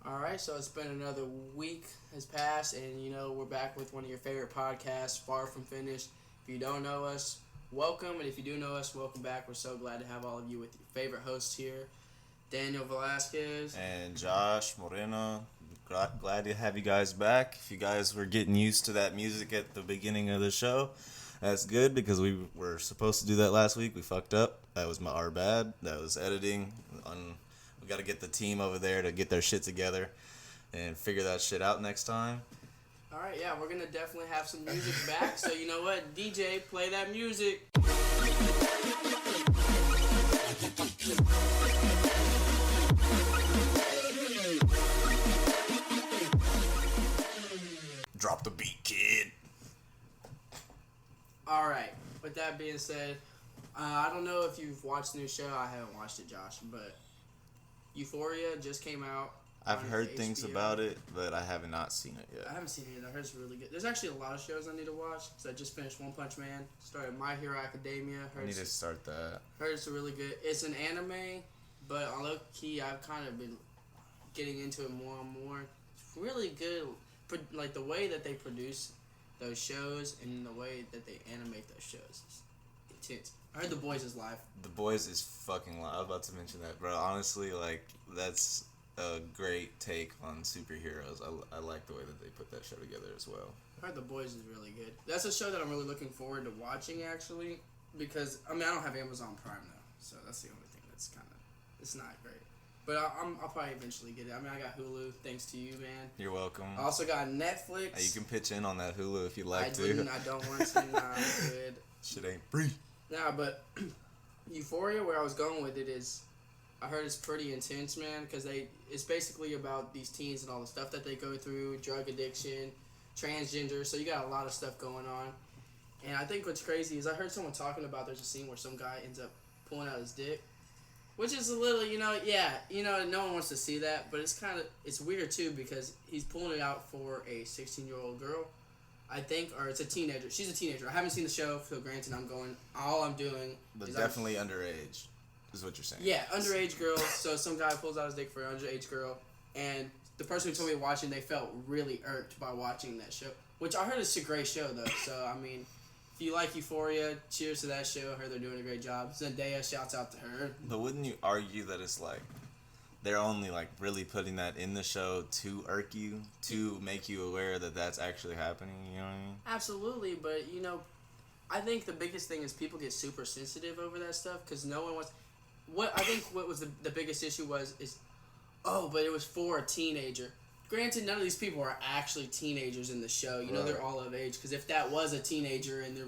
All right, so it's been another week has passed, and we're back with one of your favorite podcasts, Far From Finished. If you don't know us, welcome, and if you do know us, welcome back. We're so glad to have all of you with your favorite hosts here, Daniel Velasquez. And Josh Moreno. Glad to have you guys back. If you guys were getting used to that music at the beginning of the show, that's good because we were supposed to do that last week. We fucked up. That was our bad. That was editing. We got to get the team over there to get their shit together and figure that shit out next time. All right, yeah, we're gonna definitely have some music back. So you know what, DJ, play that music. Drop the beat, kid. All right. With that being said, I don't know if you've watched the new show. I haven't watched it, Josh, but Euphoria just came out. I've on heard things HBO. about it, but I have not seen it yet. I haven't seen it yet. I heard it's really good. There's actually a lot of shows I need to watch. So I just finished One Punch Man. Started My Hero Academia. I need to start that. Heard it's really good. It's an anime, but on low key, I've kind of been getting into it more and more. It's really good. Like the way that they produce those shows and the way that they animate those shows is intense. I heard The Boys is live. The Boys is fucking loud. I was about to mention that, bro. Honestly, like, that's a great take on superheroes. I like the way that they put that show together as well. I heard The Boys is really good. That's a show that I'm really looking forward to watching, actually, because, I don't have Amazon Prime, though, so that's the only thing that's kind of, it's not great. But I'll probably eventually get it. I got Hulu, thanks to you, man. You're welcome. I also got Netflix. Hey, you can pitch in on that Hulu if you'd like to. I don't want to. Nah, I'm good. Shit ain't free. Nah, but Euphoria, where I was going with it is, I heard it's pretty intense, man, because it's basically about these teens and all the stuff that they go through, drug addiction, transgender, so you got a lot of stuff going on. And I think what's crazy is I heard someone talking about there's a scene where some guy ends up pulling out his dick, which is a little, no one wants to see that, but it's weird too because he's pulling it out for a 16-year-old girl, I think, or it's a teenager. She's a teenager. I haven't seen the show, so granted, all I'm doing But is definitely underage, is what you're saying. Yeah, underage girl. So some guy pulls out his dick for an underage girl, and the person who told me watching, they felt really irked by watching that show. Which I heard it's a great show though. So if you like Euphoria, cheers to that show. I heard they're doing a great job. Zendaya, shouts out to her. But wouldn't you argue that it's like they're only like really putting that in the show to irk you, to make you aware that that's actually happening? You know what I mean? Absolutely, but I think the biggest thing is people get super sensitive over that stuff because no one wants. What was the biggest issue is, but it was for a teenager. Granted, none of these people are actually teenagers in the show. Right. They're all of age. Because if that was a teenager and they're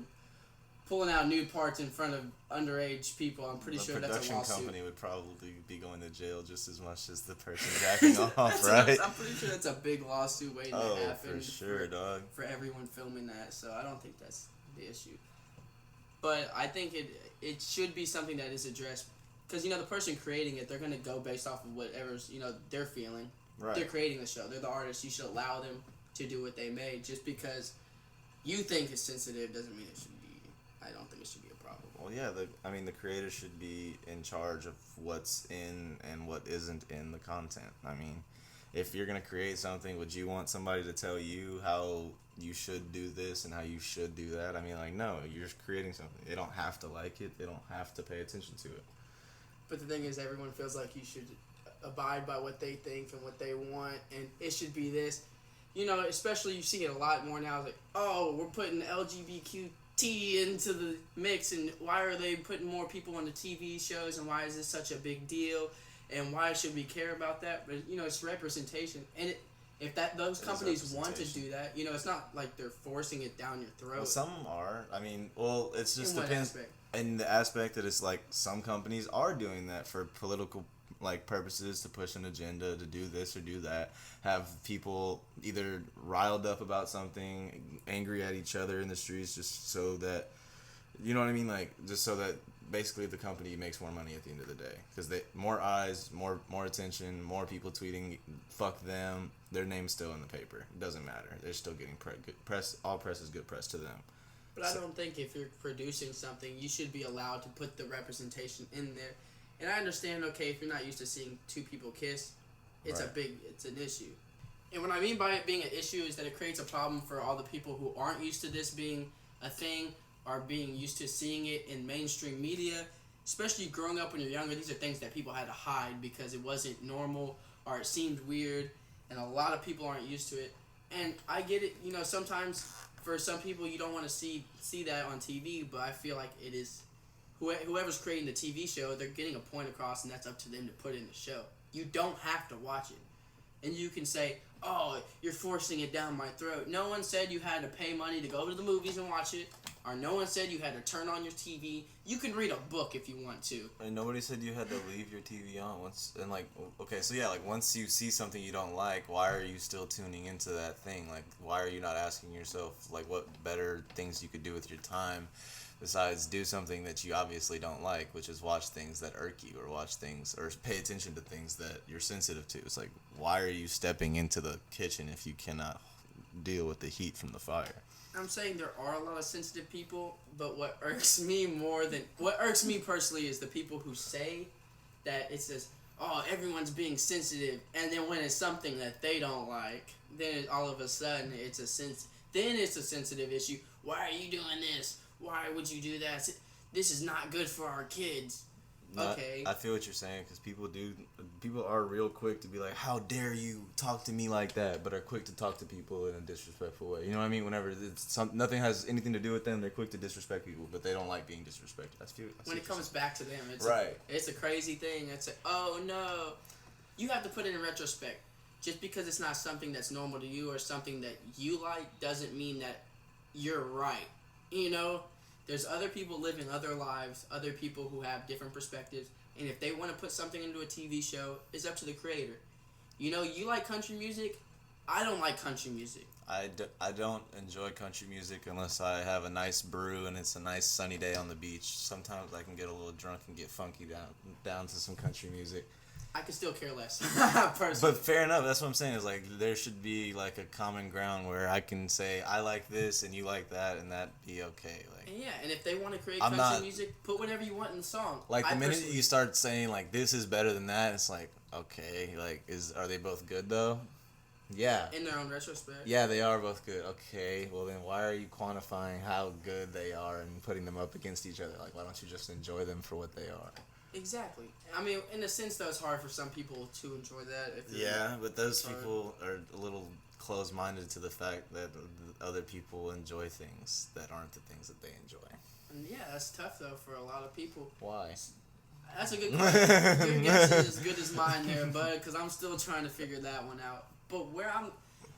pulling out nude parts in front of underage people, I'm pretty sure that's a lawsuit. The production company would probably be going to jail just as much as the person jacking off, right? I'm pretty sure that's a big lawsuit waiting to happen. For sure, dog. For everyone filming that, so I don't think that's the issue. But I think it should be something that is addressed. Because, the person creating it, they're going to go based off of whatever's, they're feeling. Right. They're creating the show. They're the artists. You should allow them to do what they made. Just because you think it's sensitive doesn't mean it should be. I don't think it should be a problem. Well, yeah, the creator should be in charge of what's in and what isn't in the content. If you're going to create something, would you want somebody to tell you how you should do this and how you should do that? No, you're just creating something. They don't have to like it. They don't have to pay attention to it. But the thing is, everyone feels like you should abide by what they think and what they want, and it should be this. Especially you see it a lot more now. It's like, oh, we're putting LGBTQ into the mix, and why are they putting more people on the TV shows, and why is this such a big deal, and why should we care about that? But it's representation, and if those companies want to do that, it's not like they're forcing it down your throat. Well, some are. It's just In what depends. aspect? In the aspect that it's like some companies are doing that for political purposes, to push an agenda, to do this or do that, have people either riled up about something, angry at each other in the streets, just so that, just so that basically the company makes more money at the end of the day, because more eyes, more attention, more people tweeting fuck them, their name's still in the paper. It doesn't matter, they're still getting good press. All press is good press to them. But I don't think if you're producing something, you should be allowed to put the representation in there. And I understand, okay, if you're not used to seeing two people kiss, it's Right. it's an issue. And what I mean by it being an issue is that it creates a problem for all the people who aren't used to this being a thing, or being used to seeing it in mainstream media. Especially growing up when you're younger, these are things that people had to hide because it wasn't normal or it seemed weird, and a lot of people aren't used to it. And I get it, sometimes for some people you don't want to see that on TV, but I feel like it is whoever's creating the TV show, they're getting a point across, and that's up to them to put in the show. You don't have to watch it. And you can say, oh, you're forcing it down my throat. No one said you had to pay money to go to the movies and watch it, or no one said you had to turn on your TV. You can read a book if you want to. And nobody said you had to leave your TV on once. And like, okay, so yeah, like once you see something you don't like, why are you still tuning into that thing? Like, why are you not asking yourself like what better things you could do with your time besides do something that you obviously don't like, which is watch things that irk you, or watch things or pay attention to things that you're sensitive to? It's like, why are you stepping into the kitchen if you cannot deal with the heat from the fire? I'm saying there are a lot of sensitive people, but what irks me personally is the people who say that it says, oh, everyone's being sensitive, and then when it's something that they don't like, then all of a sudden it's a sensitive issue. Why are you doing this? Why would you do that? This is not good for our kids. No, Okay. I feel what you're saying, because people are real quick to be like, how dare you talk to me like that, but are quick to talk to people in a disrespectful way. You know what I mean? Whenever nothing has anything to do with them, they're quick to disrespect people, but they don't like being disrespected. When it comes back to them, Right. It's a crazy thing. It's oh no. You have to put it in retrospect. Just because it's not something that's normal to you or something that you like doesn't mean that you're right. There's other people living other lives, other people who have different perspectives, and if they want to put something into a TV show, it's up to the creator. You like country music? I don't like country music. I don't enjoy country music unless I have a nice brew and it's a nice sunny day on the beach. Sometimes I can get a little drunk and get funky down to some country music. I could still care less, personally. But fair enough. That's what I'm saying. Is like there should be like a common ground where I can say I like this and you like that, and that be okay. Like, and if they want to create country music, put whatever you want in the song. Like the minute you start saying like this is better than that, it's like okay, like are they both good though? Yeah. In their own retrospect. Yeah, they are both good. Okay, well then why are you quantifying how good they are and putting them up against each other? Like why don't you just enjoy them for what they are? Exactly. I mean, in a sense, though, it's hard for some people to enjoy that. Yeah, but those people are a little closed-minded to the fact that other people enjoy things that aren't the things that they enjoy. And yeah, that's tough, though, for a lot of people. Why? That's a good question. Your guess is as good as mine there, bud, because I'm still trying to figure that one out. But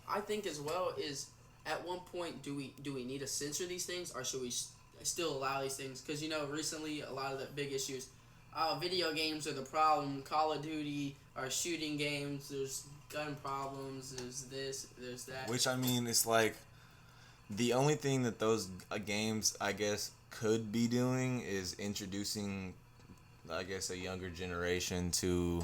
I think as well is, at one point, do we need to censor these things, or should we still allow these things? Because, recently, a lot of the big issues, video games are the problem. Call of Duty are shooting games. There's gun problems. There's this. There's that. Which, I mean, it's like the only thing that those games, I guess, could be doing is introducing, I guess, a younger generation to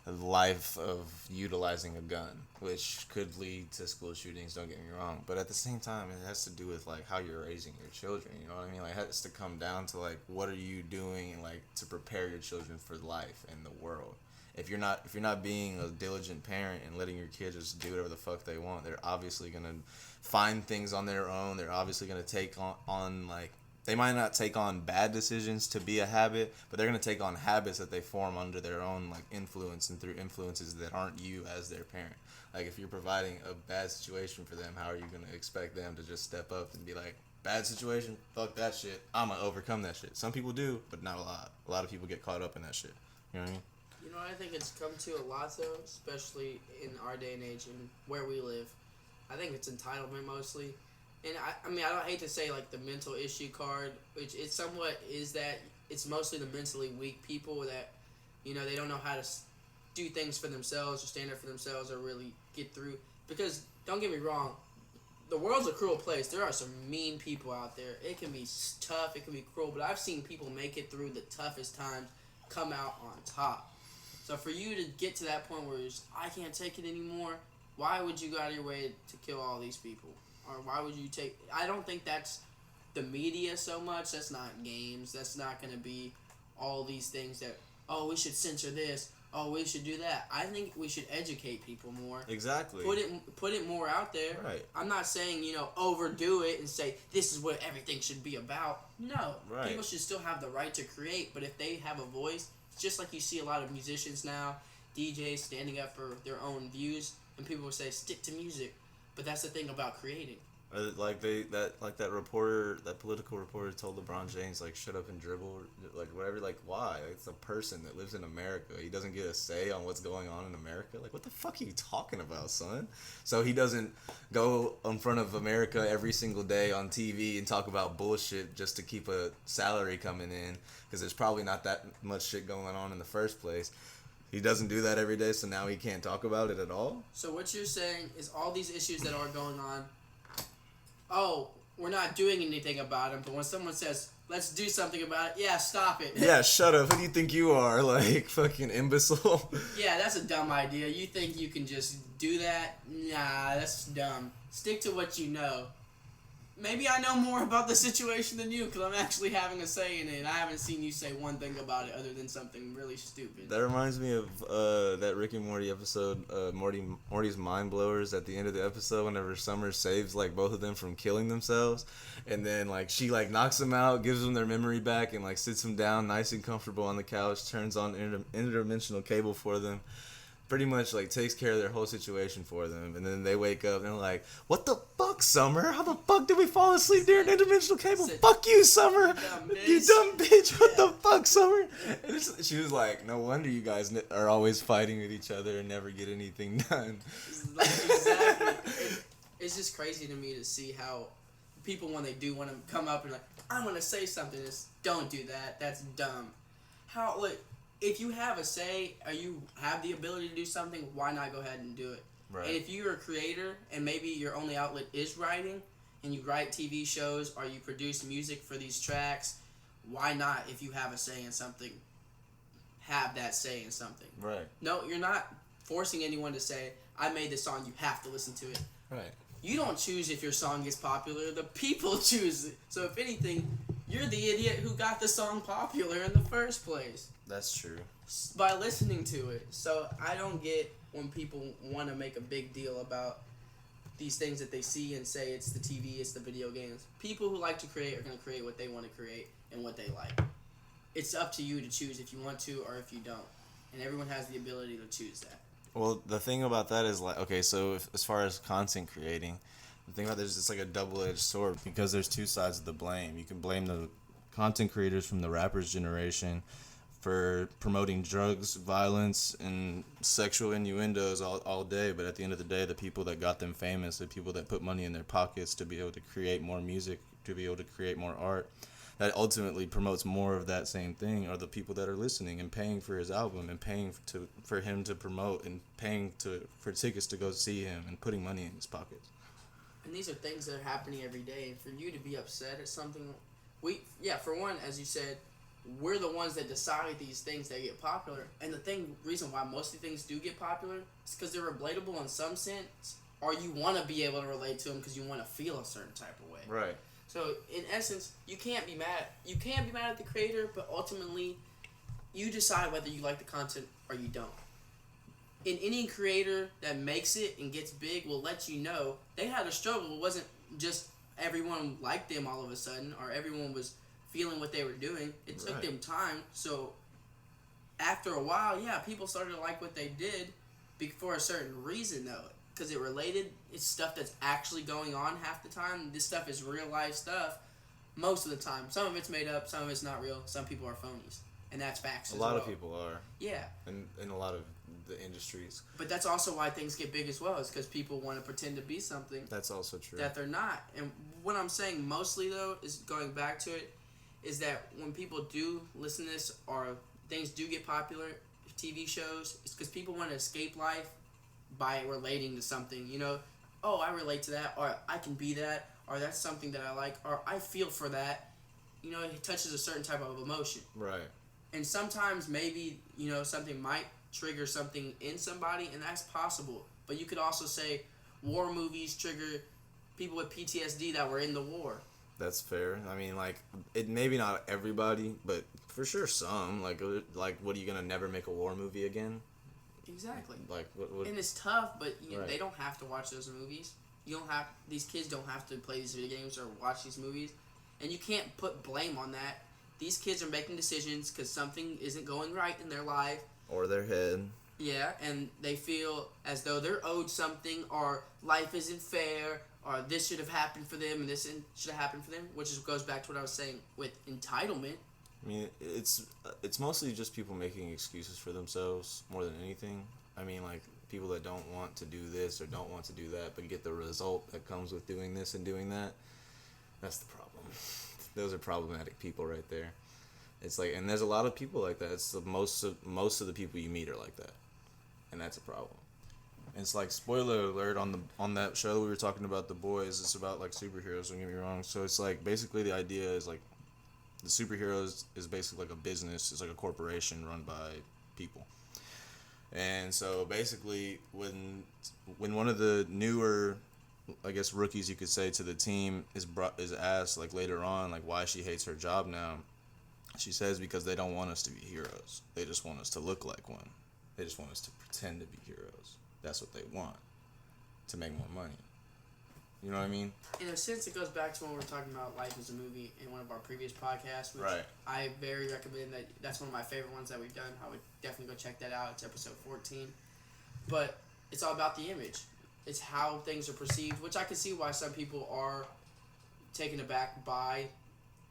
the life of utilizing a gun, which could lead to school shootings, don't get me wrong. But at the same time, it has to do with, like, how you're raising your children, you know what I mean? Like, it has to come down to, like, what are you doing, like, to prepare your children for life and the world. If you're not being a diligent parent and letting your kids just do whatever the fuck they want, they're obviously going to find things on their own. They're obviously going to take on, like, they might not take on bad decisions to be a habit, but they're going to take on habits that they form under their own, like, influence and through influences that aren't you as their parent. Like, if you're providing a bad situation for them, how are you going to expect them to just step up and be like, bad situation? Fuck that shit. I'm going to overcome that shit. Some people do, but not a lot. A lot of people get caught up in that shit. You know what I mean? You know what I think it's come to a lot, though, especially in our day and age and where we live? I think it's entitlement mostly. And I mean, I don't hate to say, like, the mental issue card, which it somewhat is that. It's mostly the mentally weak people that, they don't know how to do things for themselves or stand up for themselves or really get through. Because, don't get me wrong, the world's a cruel place. There are some mean people out there. It can be tough, it can be cruel, but I've seen people make it through the toughest times, come out on top. So for you to get to that point where you're just, I can't take it anymore, why would you go out of your way to kill all these people? Or why would you take... I don't think that's the media so much. That's not games. That's not going to be all these things that, oh, we should censor this. oh, we should do that. I think we should educate people more. Exactly. Put it more out there. Right. I'm not saying, overdo it and say this is what everything should be about. No. Right. People should still have the right to create, but if they have a voice, it's just like you see a lot of musicians now, DJs standing up for their own views, and people will say stick to music. But that's the thing about creating. Like that reporter, that political reporter told LeBron James, like, shut up and dribble, like, whatever. Like, why? It's a person that lives in America. He doesn't get a say on what's going on in America. Like, what the fuck are you talking about, son? So he doesn't go in front of America every single day on TV and talk about bullshit just to keep a salary coming in, because there's probably not that much shit going on in the first place. He doesn't do that every day, so now he can't talk about it at all? So what you're saying is all these issues that are going on, oh, we're not doing anything about them, but when someone says, let's do something about it, yeah, stop it. Yeah, shut up. Who do you think you are? Like, fucking imbecile? Yeah, that's a dumb idea. You think you can just do that? Nah, that's dumb. Stick to what you know. Maybe I know more about the situation than you, because I'm actually having a say in it, and I haven't seen you say one thing about it other than something really stupid. That reminds me of that Rick and Morty episode, Morty's Mind Blowers, at the end of the episode, whenever Summer saves, like, both of them from killing themselves, and then, like, she, like, knocks them out, gives them their memory back, and, like, sits them down nice and comfortable on the couch, turns on interdimensional cable for them, pretty much, like, takes care of their whole situation for them, and then they wake up and they're like, what the fuck, Summer? How the fuck did we fall asleep during interdimensional cable? Fuck you, Summer! You dumb bitch! What the fuck, Summer? And she was like, no wonder you guys are always fighting with each other and never get anything done. Exactly. It's just crazy to me to see how people, when they do want to come up and like, I want to say something, it's, don't do that. That's dumb. How, like, if you have a say or you have the ability to do something, why not go ahead and do it? Right. And if you're a creator and maybe your only outlet is writing and you write TV shows or you produce music for these tracks, why not, if you have a say in something, have that say in something? Right. No, you're not forcing anyone to say, I made this song, you have to listen to it. Right. You don't choose if your song is popular, the people choose it. So if anything, you're the idiot who got the song popular in the first place. That's true. By listening to it. So I don't get when people want to make a big deal about these things that they see and say it's the TV, it's the video games. People who like to create are going to create what they want to create and what they like. It's up to you to choose if you want to or if you don't. And everyone has the ability to choose that. Well, the thing about that is, like, okay, so as far as content creating, the thing about this is it's like a double-edged sword, because there's two sides of the blame. You can blame the content creators from the rappers generation for promoting drugs, violence, and sexual innuendos all day, but at the end of the day, the people that got them famous, the people that put money in their pockets to be able to create more music, to be able to create more art, that ultimately promotes more of that same thing, are the people that are listening and paying for his album and paying for him to promote and paying for tickets to go see him and putting money in his pockets. And these are things that are happening every day, and for you to be upset at something, for one, as you said, we're the ones that decide these things that get popular. And the reason why most of the things do get popular is because they're relatable in some sense, or you want to be able to relate to them because you want to feel a certain type of way. Right. So in essence, you can't be mad. You can't be mad at the creator, but ultimately, you decide whether you like the content or you don't. And any creator that makes it and gets big will let you know they had a struggle. It wasn't just everyone liked them all of a sudden, or everyone was feeling what they were doing. It took them time. So after a while, yeah, people started to like what they did for a certain reason, though, because it related. It's stuff that's actually going on half the time. This stuff is real life stuff most of the time. Some of it's made up, some of it's not real. Some people are phonies, and that's facts. A lot of people are. Yeah. In a lot of the industries. But that's also why things get big as well, is because people want to pretend to be something. That's also true. That they're not. And what I'm saying mostly, though, is going back to it, is that when people do listen to this or things do get popular, TV shows, it's because people want to escape life by relating to something. You know, oh, I relate to that, or I can be that, or that's something that I like, or I feel for that. You know, it touches a certain type of emotion. Right. And sometimes maybe, you know, something might trigger something in somebody, and that's possible. But you could also say war movies trigger people with PTSD that were in the war. That's fair. I mean, like, it maybe not everybody, but for sure some. Like, what are you gonna never make a war movie again? Exactly. Like, what? And it's tough, but Right. they don't have to watch those movies. You don't have these kids don't have to play these video games or watch these movies, and you can't put blame on that. These kids are making decisions because something isn't going right in their life. Or their head. Yeah, and they feel as though they're owed something, or life isn't fair, or this should have happened for them, and this should have happened for them, which goes back to what I was saying with entitlement. I mean, it's mostly just people making excuses for themselves more than anything. I mean, like, people that don't want to do this or don't want to do that, but get the result that comes with doing this and doing that. That's the problem. Those are problematic people right there. It's like, and there's a lot of people like that. It's most of the people you meet are like that, and that's a problem. And it's like, spoiler alert, on that show we were talking about, The Boys. It's about like superheroes. Don't get me wrong. So it's like, basically the idea is like, the superheroes is basically like a business. It's like a corporation run by people. And so basically, when one of the newer, I guess, rookies you could say to the team is asked like later on, like, why she hates her job now, she says because they don't want us to be heroes. They just want us to look like one. They just want us to pretend to be heroes. That's what they want, to make more money. You know what I mean? In a sense, it goes back to when we were talking about Life as a Movie in one of our previous podcasts, which Right. I very recommend. That's one of my favorite ones that we've done. I would definitely go check that out. It's episode 14. But it's all about the image. It's how things are perceived, which I can see why some people are taken aback by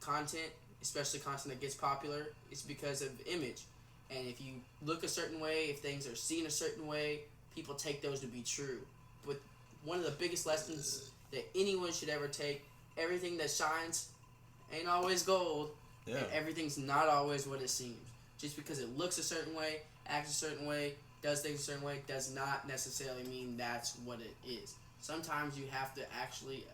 content, especially content that gets popular. It's because of image. And if you look a certain way, if things are seen a certain way, people take those to be true. But one of the biggest lessons that anyone should ever take, everything that shines ain't always gold, Yeah. and everything's not always what it seems. Just because it looks a certain way, acts a certain way, does things a certain way, does not necessarily mean that's what it is. Sometimes you have to actually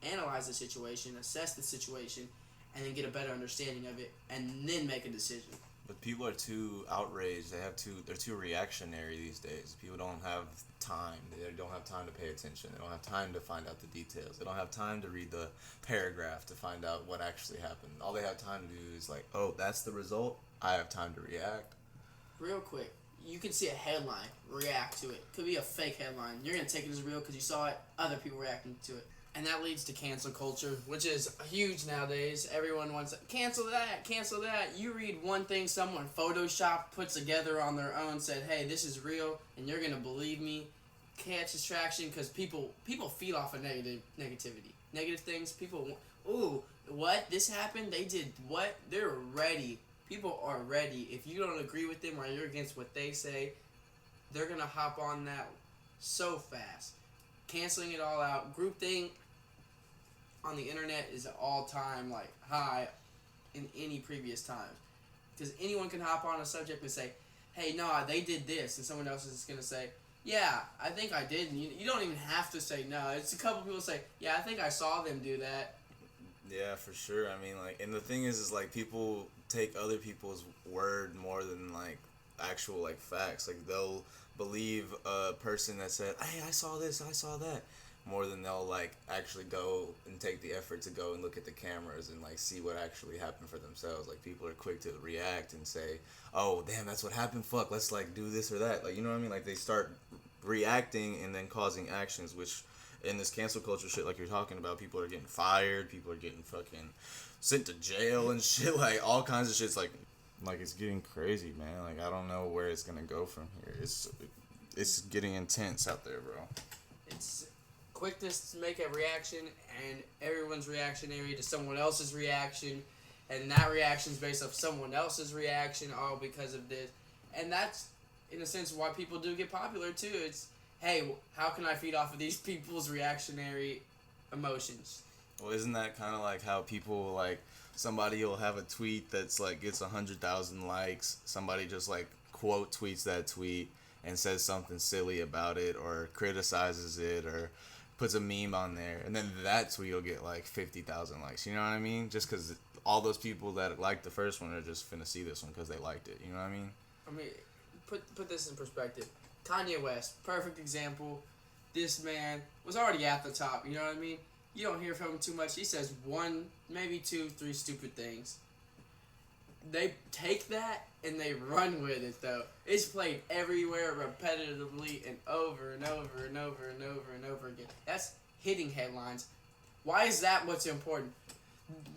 analyze the situation, assess the situation, and then get a better understanding of it, and then make a decision. But people are too outraged. They're too reactionary these days. People don't have time. They don't have time to pay attention. They don't have time to find out the details. They don't have time to read the paragraph to find out what actually happened. All they have time to do is like, oh, that's the result. I have time to react. Real quick, you can see a headline, react to it. Could be a fake headline. You're going to take it as real because you saw it, other people reacting to it. And that leads to cancel culture, which is huge nowadays. Everyone wants to cancel that, cancel that. You read one thing someone Photoshop put together on their own, said, hey, this is real, and you're going to believe me. Catches traction because people feed off of negativity. Negative things, people, ooh, what? This happened? They did what? They're ready. People are ready. If you don't agree with them or you're against what they say, they're going to hop on that so fast. Canceling it all out. Groupthink on the internet is an all-time like high in any previous times, because anyone can hop on a subject and say, hey, no, they did this, and someone else is just going to say, yeah, I think I did. And you don't even have to say no. It's a couple people say, yeah, I think I saw them do that. Yeah, for sure. I mean, like, and the thing is like, people take other people's word more than like actual like facts. Like, they'll believe a person that said, hey, I saw this, I saw that, more than they'll like actually go and take the effort to go and look at the cameras and like see what actually happened for themselves. Like, people are quick to react and say, oh damn, that's what happened, fuck, let's like do this or that. Like, you know what I mean? Like, they start reacting and then causing actions, which in this cancel culture shit like you're talking about, people are getting fired, people are getting fucking sent to jail and shit, like all kinds of shit's like it's getting crazy, man. Like, I don't know where it's gonna go from here. It's getting intense out there, bro. It's quickness to make a reaction, and everyone's reactionary to someone else's reaction, and that reaction is based off someone else's reaction, all because of this. And that's, in a sense, why people do get popular, too. It's, hey, how can I feed off of these people's reactionary emotions? Well, isn't that kind of like how people, like, somebody will have a tweet that's, like, gets 100,000 likes, somebody just, like, quote tweets that tweet and says something silly about it or criticizes it or puts a meme on there, and then that tweet will get, like, 50,000 likes, you know what I mean? Just because all those people that liked the first one are just finna see this one because they liked it, you know what I mean? I mean, put this in perspective. Kanye West, perfect example. This man was already at the top, you know what I mean? You don't hear from him too much. He says one, maybe two, three stupid things. They take that and they run with it, though. It's played everywhere repetitively and over and over and over and over and over again. That's hitting headlines. Why is that what's important?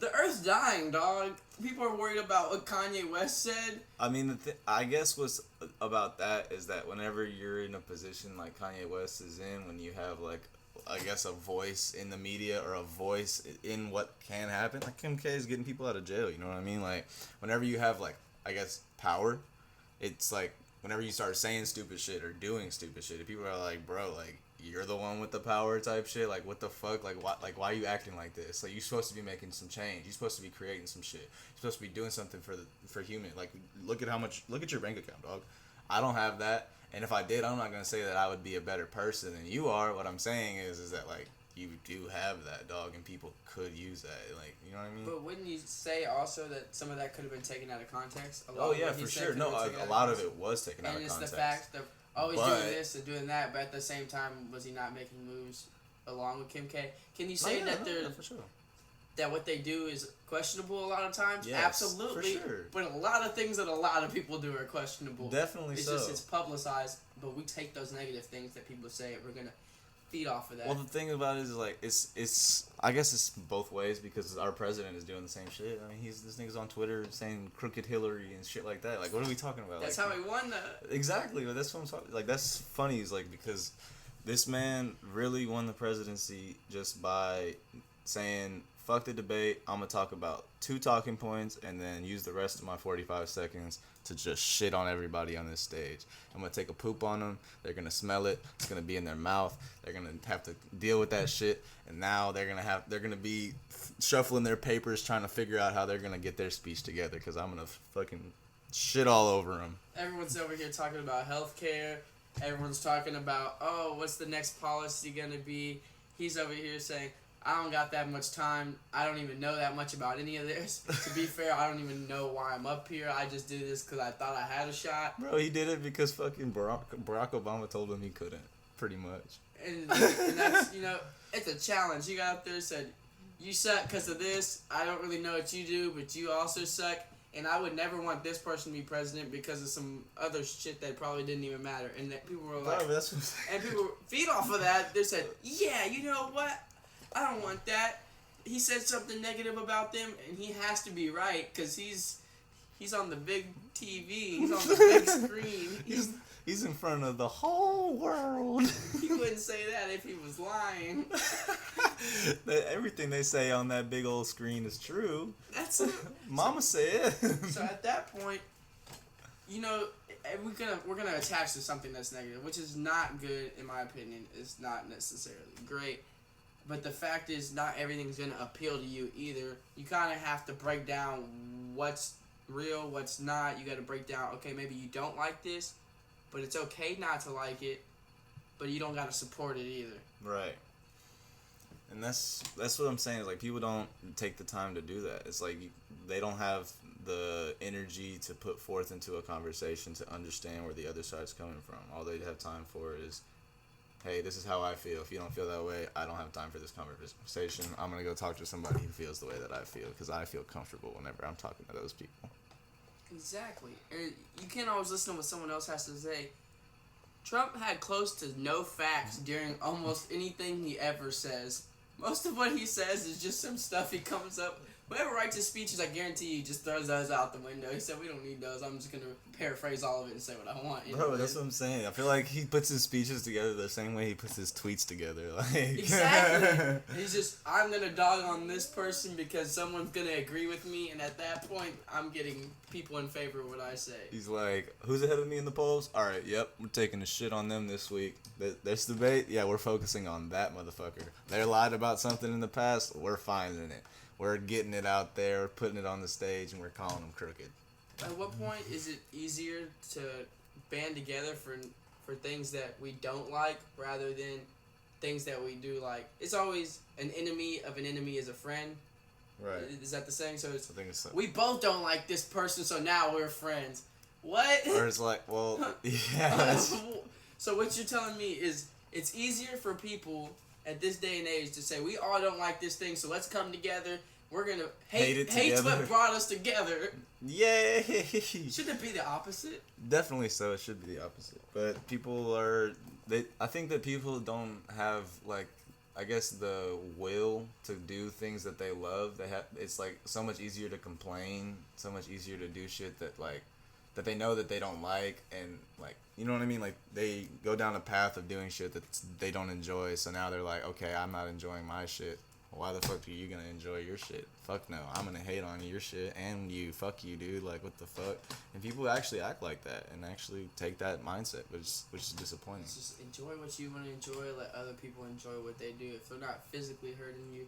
The Earth's dying, dog. People are worried about what Kanye West said. I mean, I guess what's about that is that whenever you're in a position like Kanye West is in, when you have, like, I guess a voice in the media or a voice in what can happen, like Kim K is getting people out of jail, you know what I mean? Like, whenever you have, like, I guess, power, it's like, whenever you start saying stupid shit or doing stupid shit, people are like, bro, like, you're the one with the power type shit, like, what the fuck, like, why are you acting like this? Like, you're supposed to be making some change, you're supposed to be creating some shit, you're supposed to be doing something for human, like, look at your bank account, dog. I don't have that, and if I did, I'm not gonna say that I would be a better person than you are. What I'm saying is that, like, you do have that, dog, and people could use that, like, you know what I mean? But wouldn't you say also that some of that could have been taken out of context? Oh yeah, for sure. No, a lot of it was taken out of context. And it's the fact that he's doing this and doing that, but at the same time, was he not making moves along with Kim K? Can you say for sure. that what they do is questionable a lot of times? Yes, absolutely. for sure. But a lot of things that a lot of people do are questionable. Definitely it's so. It's publicized, but we take those negative things that people say and we're gonna feed off of that. Well, the thing about it is, like, it's I guess it's both ways, because our president is doing the same shit. I mean, this nigga's on Twitter saying crooked Hillary and shit like that. Like, what are we talking about? That's like, how he won that. Exactly. But that's what I'm talking. Like, that's funny. Is like, because this man really won the presidency just by saying, fuck the debate, I'm gonna talk about 2 talking points and then use the rest of my 45 seconds to just shit on everybody on this stage. I'm gonna take a poop on them, they're gonna smell it, it's gonna be in their mouth, they're gonna have to deal with that shit, and now they're gonna be shuffling their papers trying to figure out how they're gonna get their speech together, because I'm gonna fucking shit all over them. Everyone's over here talking about healthcare, everyone's talking about, oh, what's the next policy gonna be? He's over here saying, I don't got that much time. I don't even know that much about any of this. To be fair, I don't even know why I'm up here. I just did this because I thought I had a shot. Bro, he did it because fucking Barack Obama told him he couldn't, pretty much. And that's, it's a challenge. You got up there and said, you suck because of this. I don't really know what you do, but you also suck. And I would never want this person to be president because of some other shit that probably didn't even matter. And that people were like, and people feed off of that. They said, yeah, you know what? I don't want that. He said something negative about them, and he has to be right because he's on the big TV. He's on the big screen. He's in front of the whole world. He wouldn't say that if he was lying. Everything they say on that big old screen is true. That's Mama said. So at that point, we're gonna attach to something that's negative, which is not good in my opinion. It's not necessarily great. But the fact is, not everything's going to appeal to you either. You kind of have to break down what's real, what's not. You got to break down, okay, maybe you don't like this, but it's okay not to like it, but you don't got to support it either. Right. And that's what I'm saying. Is like, people don't take the time to do that. It's like they don't have the energy to put forth into a conversation to understand where the other side's coming from. All they have time for is, hey, this is how I feel. If you don't feel that way, I don't have time for this conversation. I'm going to go talk to somebody who feels the way that I feel, because I feel comfortable whenever I'm talking to those people. Exactly. And you can't always listen to what someone else has to say. Trump had close to no facts during almost anything he ever says. Most of what he says is just some stuff he comes up. Whoever writes his speeches, I guarantee you, just throws those out the window. He said, we don't need those. I'm just going to paraphrase all of it and say what I want. Bro, that's what I'm saying. I feel like he puts his speeches together the same way he puts his tweets together. Like, exactly. He's just, I'm going to dog on this person because someone's going to agree with me. And at that point, I'm getting people in favor of what I say. He's like, who's ahead of me in the polls? All right, yep, we're taking a shit on them this week. This debate, yeah, we're focusing on that motherfucker. They lied about something in the past, we're finding it. We're getting it out there, we're putting it on the stage, and we're calling them crooked. At what point is it easier to band together for things that we don't like rather than things that we do like? It's always an enemy of an enemy is a friend. Right. Is that the saying? So it's, I think it's so. We both don't like this person, so now we're friends. What? Or it's like, well, yeah. So what you're telling me is it's easier for people, at this day and age to say we all don't like this thing, so let's come together. We're gonna hate's together. what brought us together. Yay! Should it be the opposite? Definitely so. It should be the opposite. But people are I think that people don't have like, I guess, the will to do things that they love. It's like so much easier to complain, so much easier to do shit that like that they know that they don't like, and like, you know what I mean? Like they go down a path of doing shit that they don't enjoy. So now they're like, okay, I'm not enjoying my shit. Why the fuck are you gonna enjoy your shit? Fuck no, I'm gonna hate on your shit and you. Fuck you, dude. Like, what the fuck? And people actually act like that and actually take that mindset, which is disappointing. Just enjoy what you want to enjoy. Let other people enjoy what they do. If they're not physically hurting you,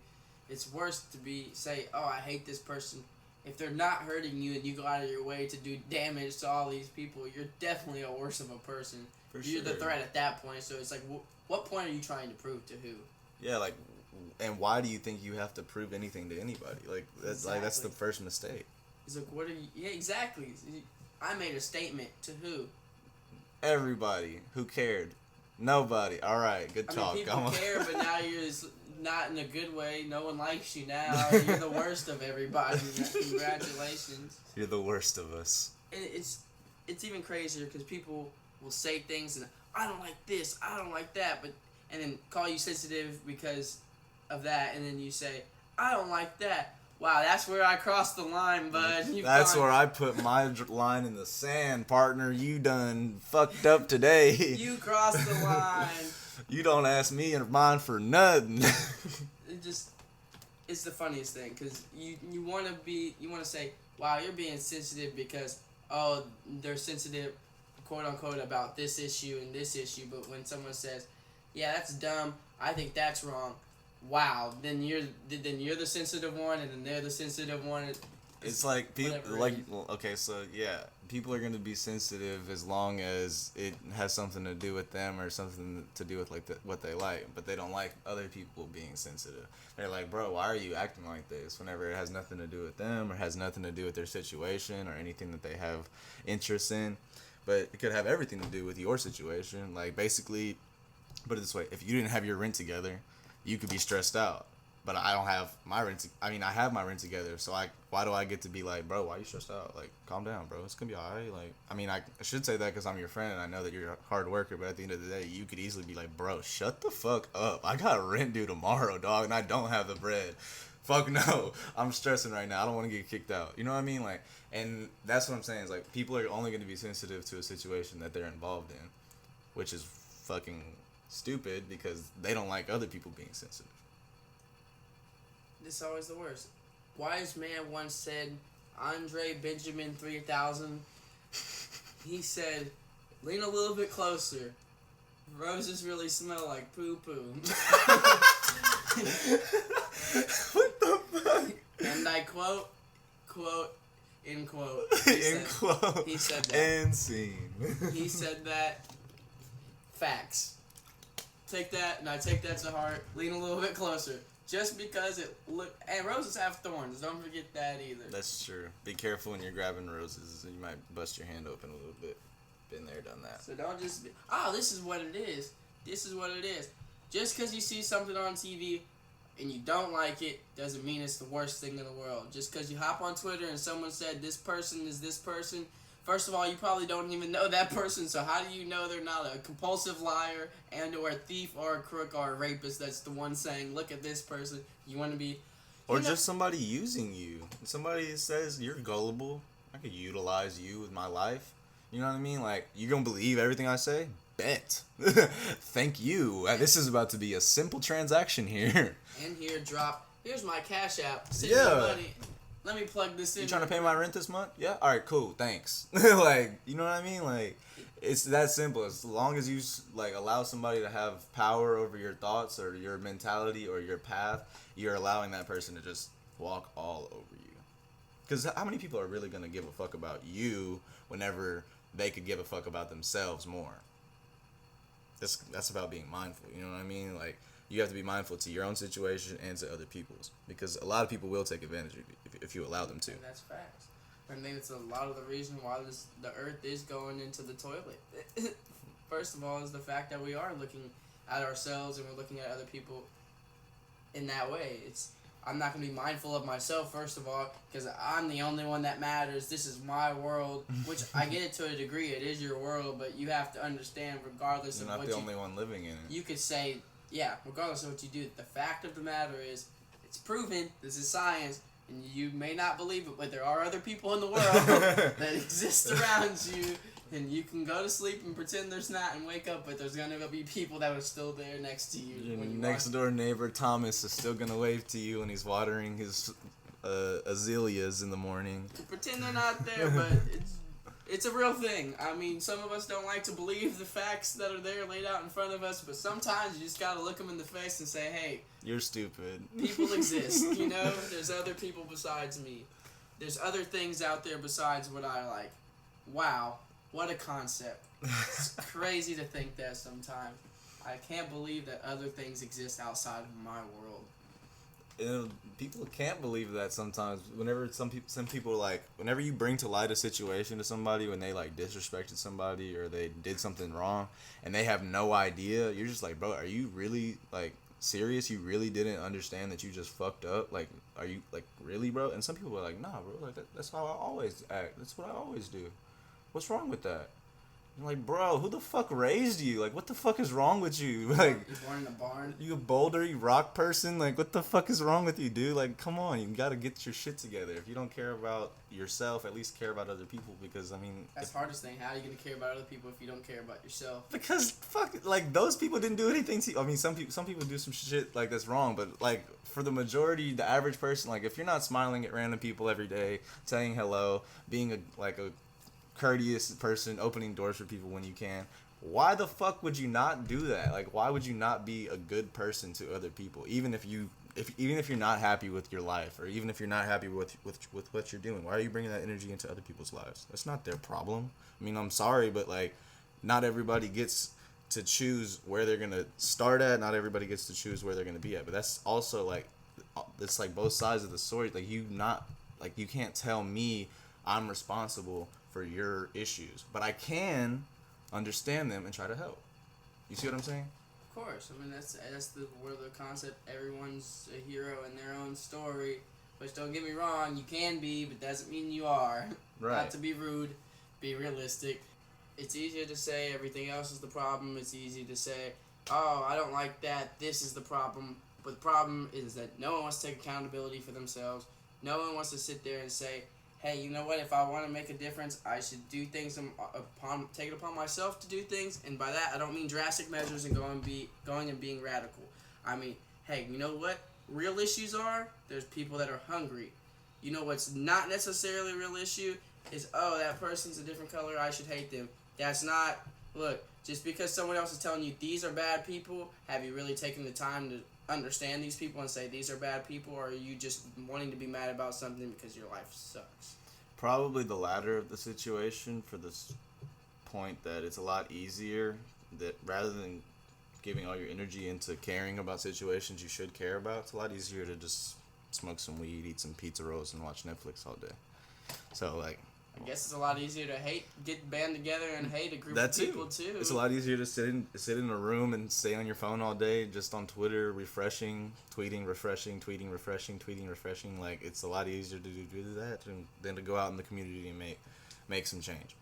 it's worse to say, oh, I hate this person. If they're not hurting you and you go out of your way to do damage to all these people, you're definitely a worse of a person. You're the threat at that point. So it's like, what point are you trying to prove to who? Yeah, like. And why do you think you have to prove anything to anybody? Like that's exactly. Like that's the first mistake. It's like, what are you? Yeah, exactly. I made a statement to who? Everybody. Who cared? Nobody. All right, good talk. I mean, people care, but now you're not in a good way. No one likes you now. You're the worst of everybody. Congratulations. You're the worst of us. And it's even crazier because people will say things and I don't like this, I don't like that, and then call you sensitive because of that, and then you say, I don't like that. Wow, that's where I crossed the line, bud. That's where I put my line in the sand, partner. You done fucked up today. You crossed the line. You don't ask me and mine for nothing. It's the funniest thing, because you want to say, wow, you're being sensitive because, oh, they're sensitive, quote unquote, about this issue and this issue, but when someone says, yeah, that's dumb, I think that's wrong, wow, then you're the sensitive one, and then they're the sensitive one. It's like people okay, so yeah, people are gonna be sensitive as long as it has something to do with them or something to do with like what they like, but they don't like other people being sensitive. They're like, bro, why are you acting like this? Whenever it has nothing to do with them or has nothing to do with their situation or anything that they have interest in, but it could have everything to do with your situation. Like basically, put it this way: if you didn't have your rent together, you could be stressed out, but I don't have my rent. I have my rent together, so why do I get to be like, bro, why are you stressed out? Like, calm down, bro. It's gonna be alright. Like, I should say that because I'm your friend and I know that you're a hard worker, but at the end of the day, you could easily be like, bro, shut the fuck up. I got rent due tomorrow, dog, and I don't have the bread. Fuck no. I'm stressing right now. I don't want to get kicked out. You know what I mean? Like, and that's what I'm saying is like, people are only gonna be sensitive to a situation that they're involved in, which is fucking stupid because they don't like other people being sensitive. This is always the worst. Wise man once said, Andre Benjamin 3000, he said, lean a little bit closer. Roses really smell like poo-poo. What the fuck? And I quote, end quote. He said that. And scene. He said that. Facts. Take that, and I take that to heart. Lean a little bit closer. Just because and roses have thorns. Don't forget that either. That's true. Be careful when you're grabbing roses. You might bust your hand open a little bit. Been there, done that. So don't just be, this is what it is. This is what it is. Just because you see something on TV and you don't like it doesn't mean it's the worst thing in the world. Just because you hop on Twitter and someone said this person is this person, first of all, you probably don't even know that person, so how do you know they're not a compulsive liar and or a thief or a crook or a rapist that's the one saying, look at this person, you want to be... Or just somebody using you. Somebody says you're gullible, I could utilize you with my life. You know what I mean? Like, you gonna believe everything I say? Bet. Thank you. This is about to be a simple transaction here. And here, here's my Cash App. Send yeah. me money. Let me plug this in. You trying to pay my rent this month? Yeah? Alright, cool. Thanks. Like, you know what I mean? Like, it's that simple. As long as you, like, allow somebody to have power over your thoughts or your mentality or your path, you're allowing that person to just walk all over you. Because how many people are really going to give a fuck about you whenever they could give a fuck about themselves more? That's about being mindful. You know what I mean? Like, you have to be mindful to your own situation and to other people's. Because a lot of people will take advantage of you if you allow them to. And that's facts. I think it's a lot of the reason why the earth is going into the toilet. First of all is the fact that we are looking at ourselves and we're looking at other people in that way. I'm not going to be mindful of myself, first of all, because I'm the only one that matters. This is my world, which I get it to a degree. It is your world, but you have to understand, regardless You're of not what the only one living in it. You could say, yeah, regardless of what you do, the fact of the matter is, it's proven, this is science, and you may not believe it, but there are other people in the world that exist around you, and you can go to sleep and pretend there's not and wake up, but there's going to be people that are still there next to you. Your next door neighbor Thomas is still going to wave to you when he's watering his azaleas in the morning. Pretend they're not there, but it's a real thing. I mean, some of us don't like to believe the facts that are there laid out in front of us, but sometimes you just got to look them in the face and say, hey, you're stupid. People exist, you know? There's other people besides me. There's other things out there besides what I like. Wow. What a concept. It's crazy to think that sometimes. I can't believe that other things exist outside of my world. And people can't believe that sometimes. Whenever some people like, whenever you bring to light a situation to somebody when they like disrespected somebody or they did something wrong and they have no idea, you're just like, bro, are you really like serious? You really didn't understand that you just fucked up? Like, are you like really, bro? And some people are like, nah, bro, like that's how I always act. That's what I always do. What's wrong with that? I'm like, bro, who the fuck raised you? Like, what the fuck is wrong with you? Like, you're born in a barn. You a boulder, you rock person? Like, what the fuck is wrong with you, dude? Like, come on, you gotta get your shit together. If you don't care about yourself, at least care about other people. Because I mean, that's the hardest thing. How are you gonna care about other people if you don't care about yourself? Because fuck, like those people didn't do anything to you. I mean, some people do some shit like that's wrong, but like for the majority, the average person, like if you're not smiling at random people every day, saying hello, being a courteous person, opening doors for people when you can, why the fuck would you not do that? Like, why would you not be a good person to other people, even if you're not happy with your life, or even if you're not happy with what you're doing? Why are you bringing that energy into other people's lives? That's not their problem. I mean, I'm sorry, but like, not everybody gets to choose where they're gonna start at. Not everybody gets to choose where they're gonna be at. But that's also like, it's like both sides of the story. Like, you can't tell me I'm responsible for your issues, but I can understand them and try to help. You see what I'm saying? Of course. I mean, that's where the concept, everyone's a hero in their own story. Which, don't get me wrong, you can be, but doesn't mean you are. Right. Not to be rude, be realistic. It's easier to say everything else is the problem. It's easy to say, oh, I don't like that, this is the problem. But the problem is that no one wants to take accountability for themselves. No one wants to sit there and say, hey, you know what, if I want to make a difference, I should do things take it upon myself to do things. And by that, I don't mean drastic measures and going and being radical. I mean, hey, you know what real issues are? There's people that are hungry. You know what's not necessarily a real issue is, oh, that person's a different color, I should hate them. That's not, look, just because someone else is telling you these are bad people, have you really taken the time to understand these people and say these are bad people, or are you just wanting to be mad about something because your life sucks? Probably the latter of the situation, for this point that it's a lot easier that rather than giving all your energy into caring about situations you should care about, it's a lot easier to just smoke some weed, eat some pizza rolls, and watch Netflix all day. So like, I guess it's a lot easier to get band together and hate a group of people too. It's a lot easier to sit in a room and stay on your phone all day, just on Twitter, refreshing, tweeting, refreshing, tweeting, refreshing, tweeting, refreshing. Like, it's a lot easier to do that than to go out in the community and make some change.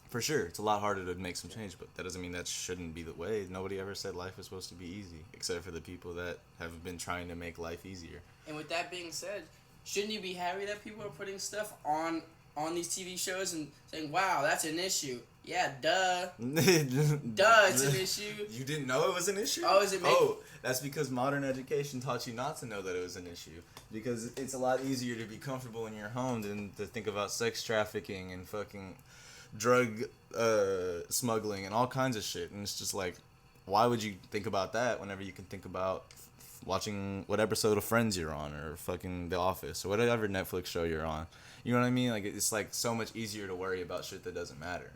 For sure, it's a lot harder to make some change, but that doesn't mean that shouldn't be the way. Nobody ever said life was supposed to be easy, except for the people that have been trying to make life easier. And with that being said, shouldn't you be happy that people are putting stuff on these TV shows and saying, wow, that's an issue? Yeah, duh. Duh, it's an issue. You didn't know it was an issue? Oh, is it? That's because modern education taught you not to know that it was an issue. Because it's a lot easier to be comfortable in your home than to think about sex trafficking and fucking drug smuggling and all kinds of shit. And it's just like, why would you think about that whenever you can think about watching what episode of Friends you're on, or fucking The Office, or whatever Netflix show you're on? You know what I mean? Like, it's like so much easier to worry about shit that doesn't matter.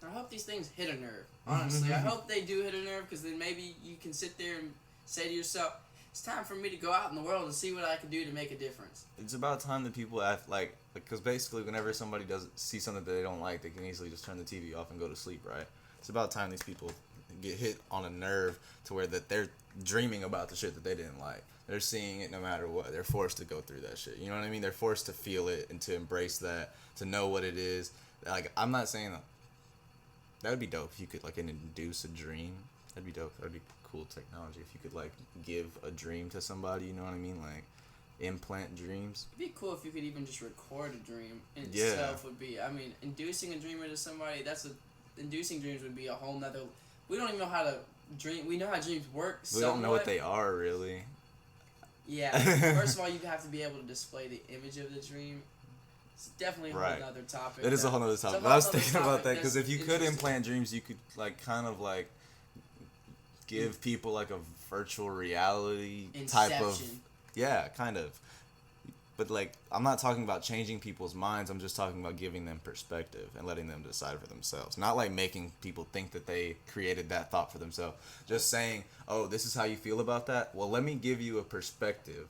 I hope these things hit a nerve, honestly. I hope they do hit a nerve, because then maybe you can sit there and say to yourself, it's time for me to go out in the world and see what I can do to make a difference. It's about time that people act like, because basically whenever somebody see something that they don't like, they can easily just turn the TV off and go to sleep, right? It's about time these people get hit on a nerve to where that they're dreaming about the shit that they didn't like. They're seeing it no matter what. They're forced to go through that shit. You know what I mean? They're forced to feel it and to embrace that, to know what it is. Like, I'm not saying that would be dope if you could, like, induce a dream. That'd be dope. That'd be cool technology if you could, like, give a dream to somebody. You know what I mean? Like, implant dreams. It'd be cool if you could even just record a dream in itself. Would be, I mean, inducing a dream into somebody, inducing dreams would be a whole nother. We don't even know how to dream. We know how dreams work. We don't know what they are, really. Yeah. First of all, you have to be able to display the image of the dream. It's definitely a whole nother topic. It is a whole nother topic. But I was thinking about that because if you could implant dreams, you could, like, kind of, like, give people, like, a virtual reality type of... Yeah, kind of. But, like, I'm not talking about changing people's minds. I'm just talking about giving them perspective and letting them decide for themselves. Not, like, making people think that they created that thought for themselves. Just saying, oh, this is how you feel about that? Well, let me give you a perspective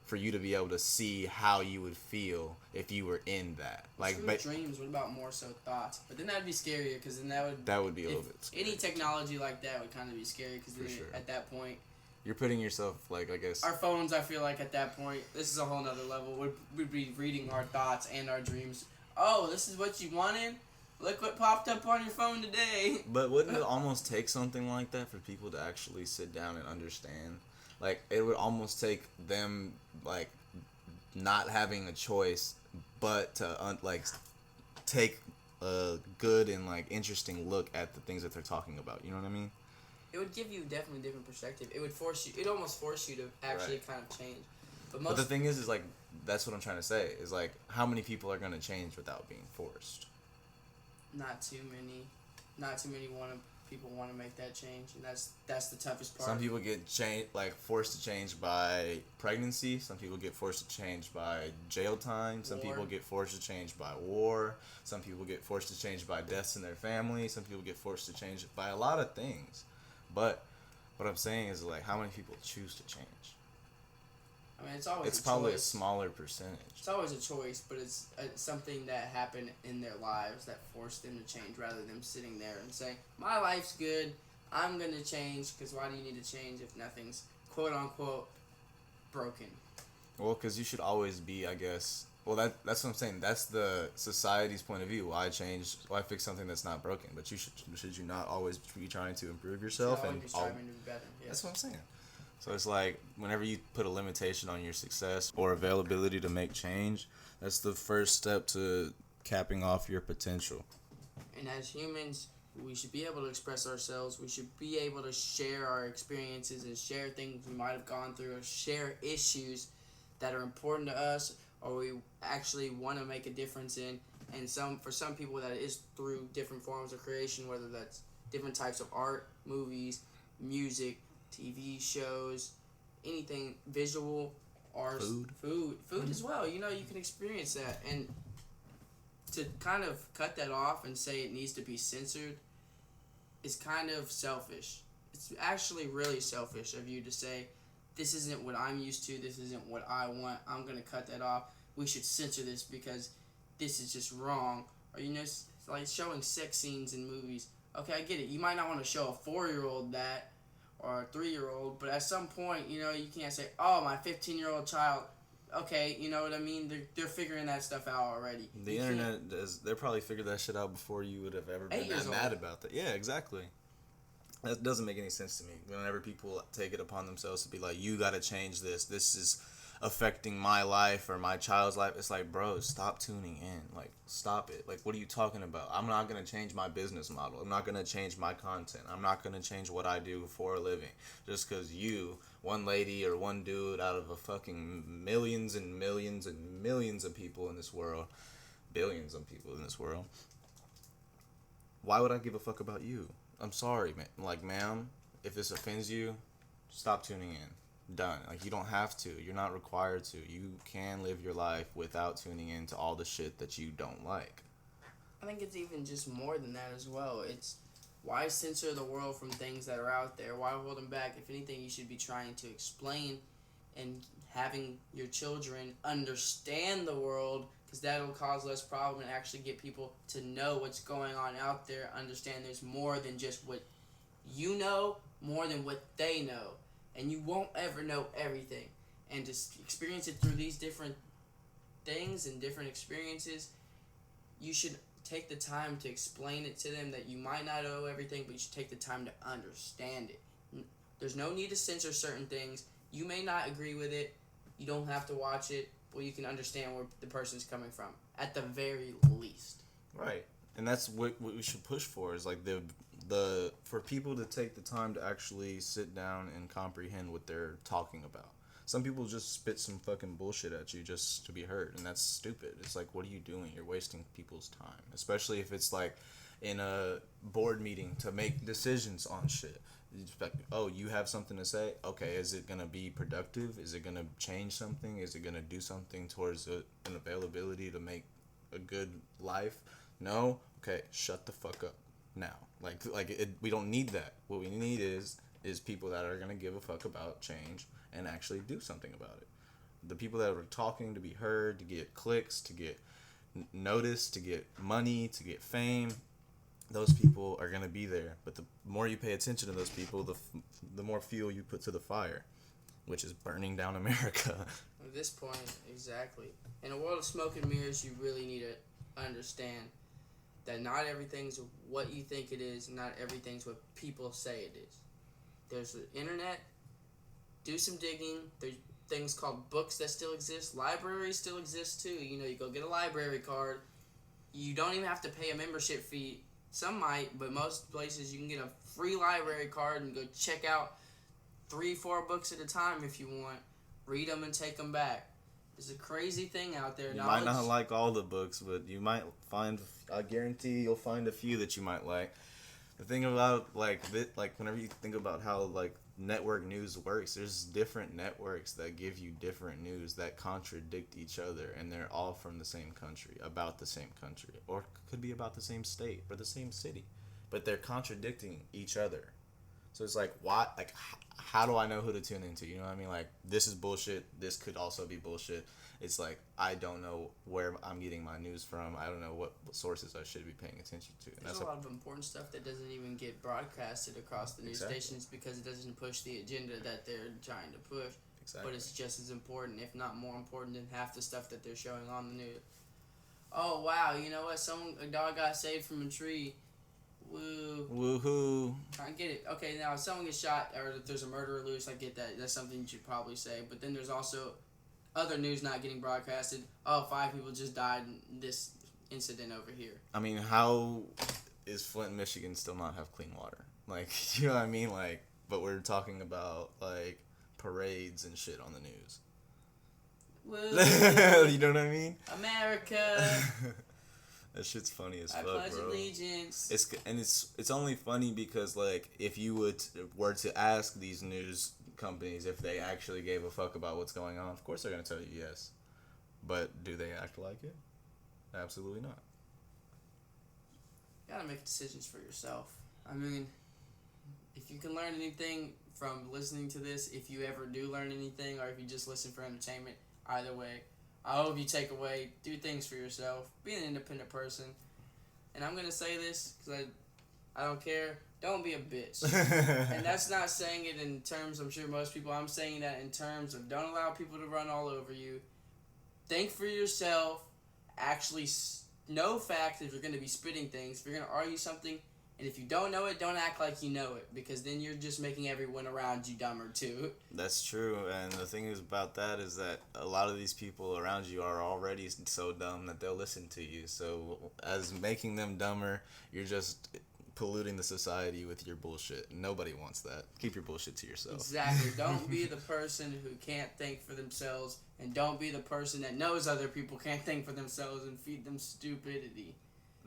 for you to be able to see how you would feel if you were in that. Like, dreams. What about more so thoughts? But then that'd be scarier because then that would be a little bit scary. Any technology like that would kind of be scary because at that point... You're putting yourself, like, I guess... Our phones, I feel like, at that point, this is a whole nother level. We'd be reading our thoughts and our dreams. Oh, this is what you wanted? Look what popped up on your phone today. But wouldn't it almost take something like that for people to actually sit down and understand? Like, it would almost take them, like, not having a choice, but to, take a good and, like, interesting look at the things that they're talking about. You know what I mean? It would give you definitely different perspective. It would almost force you to actually kind of change. But the thing is like, that's what I'm trying to say, is like, how many people are going to change without being forced? Not too many. Not too many people want to make that change, and that's the toughest part. Some people get forced to change by pregnancy. Some people get forced to change by jail time. Some people get forced to change by war. Some people get forced to change by deaths in their family. Some people get forced to change by a lot of things. But what I'm saying is, like, how many people choose to change? I mean, it's probably a smaller percentage. It's always a choice, but it's something that happened in their lives that forced them to change, rather than sitting there and saying, my life's good, I'm going to change, because why do you need to change if nothing's quote-unquote broken? Well, because you should always be, I guess... Well, that's what I'm saying. That's the society's point of view. Why fix something that's not broken? But should you not always be trying to improve yourself? And be striving to be better. Yeah. That's what I'm saying. So it's like, whenever you put a limitation on your success or availability to make change, that's the first step to capping off your potential. And as humans, we should be able to express ourselves. We should be able to share our experiences and share things we might have gone through, or share issues that are important to us, or we actually want to make a difference in. And for some people, that is through different forms of creation, whether that's different types of art, movies, music, TV shows, anything visual, art, food as well. You know, you can experience that. And to kind of cut that off and say it needs to be censored is kind of selfish. It's actually really selfish of you to say, this isn't what I'm used to, this isn't what I want, I'm going to cut that off. We should censor this because this is just wrong. Or, you know, it's like showing sex scenes in movies. Okay, I get it. You might not want to show a 4-year-old that, or a 3-year-old, but at some point, you know, you can't say, oh, my 15-year-old child, okay, you know what I mean? They're figuring that stuff out already. The internet, they probably figured that shit out before you would have ever been that mad about that. Yeah, exactly. That doesn't make any sense to me. Whenever people take it upon themselves to be like, you gotta change this. This is affecting my life or my child's life. It's like, bro, stop tuning in. Like, stop it. Like, what are you talking about? I'm not gonna change my business model. I'm not gonna change my content. I'm not gonna change what I do for a living. Just because you, one lady or one dude out of a fucking millions and millions and millions of people in this world, billions of people in this world, why would I give a fuck about you? I'm sorry, man. Like, ma'am, if this offends you, stop tuning in. Done. Like, you don't have to. You're not required to. You can live your life without tuning in to all the shit that you don't like. I think it's even just more than that as well. It's, why censor the world from things that are out there? Why hold them back? If anything, you should be trying to explain and having your children understand the world, because that will cause less problem and actually get people to know what's going on out there, understand there's more than just what You know more than what they know, and you won't ever know everything. And to experience it through these different things and different experiences, you should take the time to explain it to them that you might not know everything, but you should take the time to understand it. There's no need to censor certain things. You may not agree with it. You don't have to watch it, but you can understand where the person's coming from, at the very least. Right. And that's what we should push for, is like the for people to take the time to actually sit down and comprehend what they're talking about. Some people just spit some fucking bullshit at you just to be heard, and that's stupid. It's like, what are you doing? You're wasting people's time, especially if it's like in a board meeting to make decisions on shit. Oh, you have something to say? Okay, is it going to be productive? Is it going to change something? Is it going to do something towards an availability to make a good life? No? Okay, shut the fuck up now. We don't need that. What we need is people that are going to give a fuck about change and actually do something about it. The people that are talking to be heard, to get clicks, to get noticed, to get money, to get fame, those people are going to be there. But the more you pay attention to those people, the more fuel you put to the fire, which is burning down America. At this point, exactly. In a world of smoke and mirrors, you really need to understand that not everything's what you think it is, and not everything's what people say it is. There's the internet. Do some digging. There's things called books that still exist. Libraries still exist too. You know, you go get a library card. You don't even have to pay a membership fee. Some might, but most places you can get a free library card and go check out 3-4 books at a time if you want. Read them and take them back. It's a crazy thing out there. You might not like all the books, but you might find, I guarantee you'll find a few that you might like. The thing about, whenever you think about how, network news works, there's different networks that give you different news that contradict each other, and they're all from the same country, about the same country, or could be about the same state or the same city, but they're contradicting each other. So it's like, why? How do I know who to tune into? You know what I mean? This is bullshit. This could also be bullshit. It's like, I don't know where I'm getting my news from. I don't know what sources I should be paying attention to. And there's a lot of important stuff that doesn't even get broadcasted across the news stations because it doesn't push the agenda that they're trying to push. Exactly. But it's just as important, if not more important, than half the stuff that they're showing on the news. Oh, wow, you know what? A dog got saved from a tree. Woo. Woohoo. I get it. Okay, now if someone gets shot or if there's a murderer loose, I get that. That's something you should probably say. But then there's also other news not getting broadcasted. Oh, 5 people just died in this incident over here. I mean, how is Flint, Michigan still not have clean water? You know what I mean? But we're talking about, parades and shit on the news. Woo. You know what I mean? America. That shit's funny as fuck, bro. I pledge allegiance. It's only funny because if you were to ask these news companies if they actually gave a fuck about what's going on, of course they're gonna tell you yes. But do they act like it? Absolutely not. You gotta make decisions for yourself. I mean, if you can learn anything from listening to this, if you ever do learn anything, or if you just listen for entertainment, either way, I hope you take away, do things for yourself, be an independent person. And I'm going to say this because I don't care. Don't be a bitch. And that's not saying it in terms, I'm sure most people, I'm saying that in terms of don't allow people to run all over you. Think for yourself. Actually know facts if you're going to be spitting things. If you're going to argue something, and if you don't know it, don't act like you know it, because then you're just making everyone around you dumber too. That's true, and the thing is about that is that a lot of these people around you are already so dumb that they'll listen to you. So as making them dumber, you're just polluting the society with your bullshit. Nobody wants that. Keep your bullshit to yourself. Exactly. Don't be the person who can't think for themselves, and don't be the person that knows other people can't think for themselves and feed them stupidity.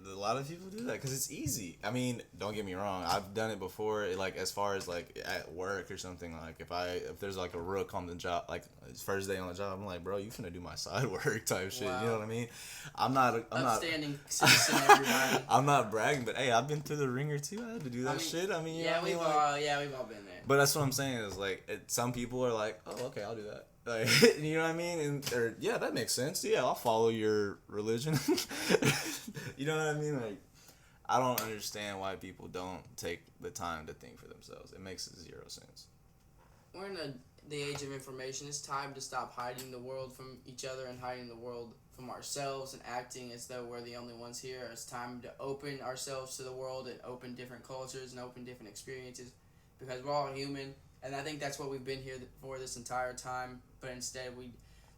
A lot of people do that because it's easy. I mean, don't get me wrong. I've done it before. As far as at work or something. If there's a rook on the job, it's first day on the job, I'm like, bro, you finna do my side work type shit. Wow. You know what I mean? I'm upstanding citizen, everybody. I'm not bragging, but hey, I've been through the ringer too. I had to do that shit. I mean, we've all been there. But that's what I'm saying is some people are like, oh, okay, I'll do that. You know what I mean? Yeah, that makes sense. Yeah, I'll follow your religion. You know what I mean? I don't understand why people don't take the time to think for themselves. It makes zero sense. We're in the age of information. It's time to stop hiding the world from each other and hiding the world from ourselves and acting as though we're the only ones here. It's time to open ourselves to the world and open different cultures and open different experiences because we're all human. And I think that's what we've been here for this entire time. But instead,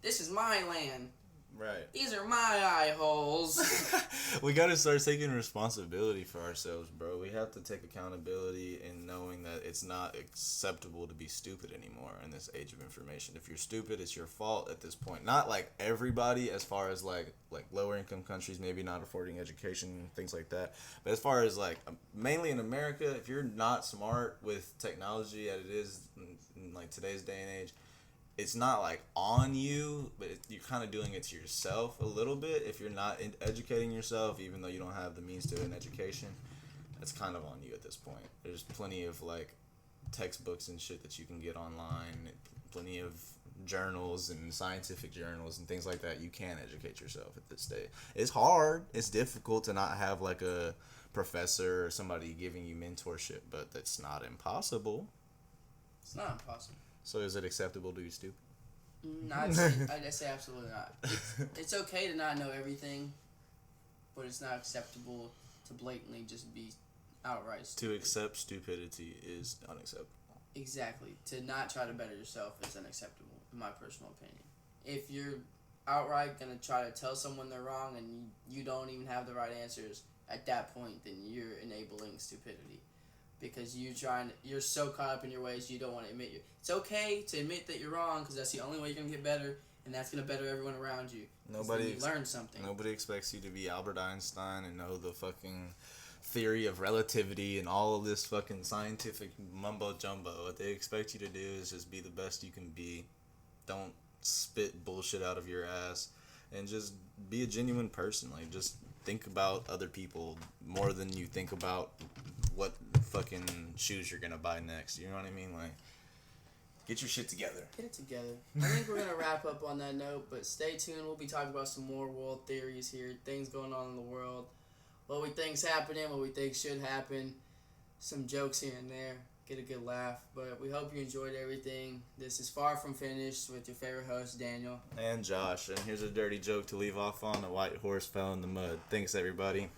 this is my land. Right. These are my eye holes. We gotta start taking responsibility for ourselves, bro. We have to take accountability in knowing that it's not acceptable to be stupid anymore in this age of information. If you're stupid, it's your fault at this point. Not like everybody, as far as like lower income countries maybe not affording education, things like that. But as far as like mainly in America, if you're not smart with technology as it is in like today's day and age, it's not like on you, but you're kind of doing it to yourself a little bit. If you're not educating yourself, even though you don't have the means to an education, that's kind of on you at this point. There's plenty of like textbooks and shit that you can get online, plenty of journals and scientific journals and things like that. You can educate yourself at this stage. It's hard. It's difficult to not have like a professor or somebody giving you mentorship, but that's not impossible. It's not impossible. So is it acceptable to be stupid? No, I'd say absolutely not. It's okay to not know everything, but it's not acceptable to blatantly just be outright stupid. To accept stupidity is unacceptable. Exactly. To not try to better yourself is unacceptable, in my personal opinion. If you're outright going to try to tell someone they're wrong and you don't even have the right answers, at that point, then you're enabling stupidity. Because you're so caught up in your ways, you don't want to admit it's okay to admit that you're wrong, because that's the only way you're going to get better, and that's going to better everyone around you. You learn something. Nobody expects you to be Albert Einstein and know the fucking theory of relativity and all of this fucking scientific mumbo jumbo. What they expect you to do is just be the best you can be. Don't spit bullshit out of your ass, and just be a genuine person. Like, just think about other people more than you think about what fucking shoes you're gonna buy next. You know what I mean? Like, get your shit together. Get it together. I think we're gonna wrap up on that note, but stay tuned. We'll be talking about some more world theories here, things going on in the world, what we think's happening, what we think should happen, some jokes here and there. Get a good laugh. But we hope you enjoyed everything. This is Far From Finished with your favorite host, Daniel. And Josh. And here's a dirty joke to leave off on. A white horse fell in the mud. Thanks, everybody.